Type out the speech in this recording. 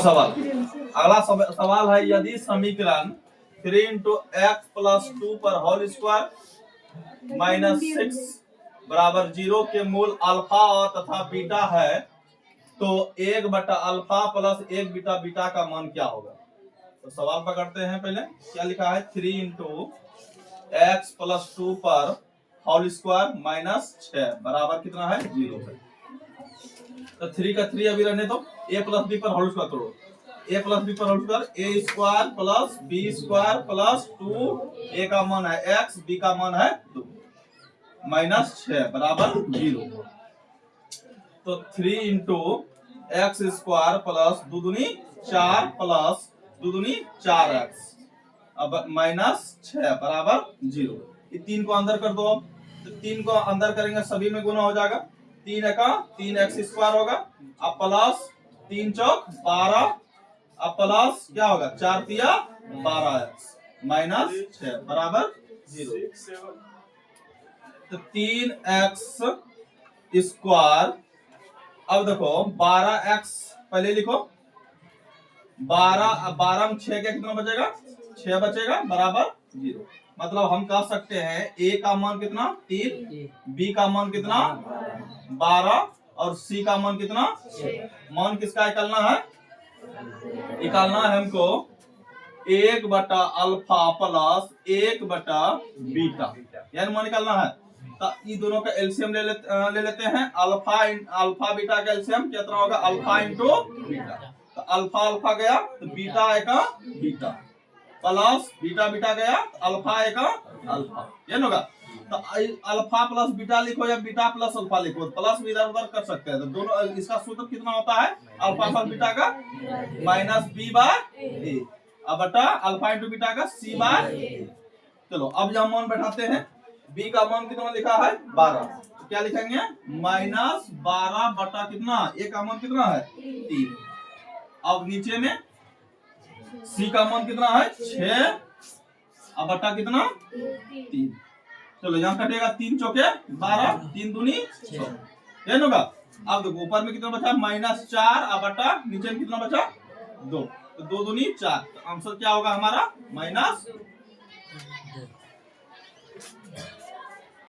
सवाल अगला सवाल है, यदि समीकरण 3 इंटू एक्स प्लस 2 पर होल स्क्वायर माइनस 6 बराबर 0 के मूल अल्फा और तथा बीटा है, तो 1 बटा अल्फा प्लस 1 बीटा बीटा का मान क्या होगा? तो सवाल पकड़ते हैं। पहले क्या लिखा है, 3 इंटू एक्स प्लस 2 पर होल स्क्वायर माइनस 6 बराबर कितना है, 0 है। तो 3 का 3 अभी रहने दो, a प्लस बी पर होल स्क्वायर तोड़ो, a प्लस बी पर whole square, a square plus B square plus 2, a का मान है x, b का मान है 2, माइनस 6 बराबर 0। तो 3 इंटू एक्स स्क्वायर प्लस 2 दूनी 4 प्लस 2 दूनी 4x अब माइनस 6 बराबर 0। ये 3 को अंदर कर दो। अब तो 3 को अंदर करेंगे सभी में गुना हो जाएगा, 3 का 3x स्क्वायर होगा, अब प्लस 3 चौक 12, अब प्लस क्या होगा 4 तिया 12x माइनस 6 बराबर 0। तो 3x स्क्वायर, अब देखो 12x पहले लिखो, 12 में 6 का कितना बचेगा, 6 बचेगा बराबर 0। मतलब हम कह सकते हैं a का मान कितना 3, b का मान कितना 12 और c का मान कितना 6। मान किसका निकालना है, निकालना है हमको 1 बटा अल्फा प्लस 1 बटा बीटा, यानी मान निकालना है। तो ये दोनों का एलसीएम ले लेते हैं। अल्फा बीटा का एलसीएम कितना होगा, अल्फा इंटू बीटा। तो अल्फा अल्फा गया तो बीटा आएगा बीटा, प्लस बीटा बीटा गया तो अल्फा आएगा अल्फा, ये होगा। तो अल्फा प्लस बीटा लिखो या बीटा प्लस अल्फा लिखो, प्लस भी इधर उधर कर सकते हैं। तो दोनों इसका सूत्र कितना होता है, अल्फा प्लस बीटा का माइनस बी बाय ए, अब बटा अल्फा इंटू बीटा का सी बाय ए। चलो अब जब मान बैठाते हैं, b का मान कितना लिखा है 12, तो क्या लिखेंगे माइनस 12 बटा कितना, a का मान कितना है 3। अब नीचे में c का मान कितना है 6, अब बटा कितना 3। चलो यहाँ कटेगा 3 चौके 12, 3 दूनी 6, ये होगा। अब देखो ऊपर में कितना बचा माइनस 4, अब बटा नीचे में कितना बचा 2, तो 2 दूनी 4, तो आंसर क्या होगा हमारा माइनस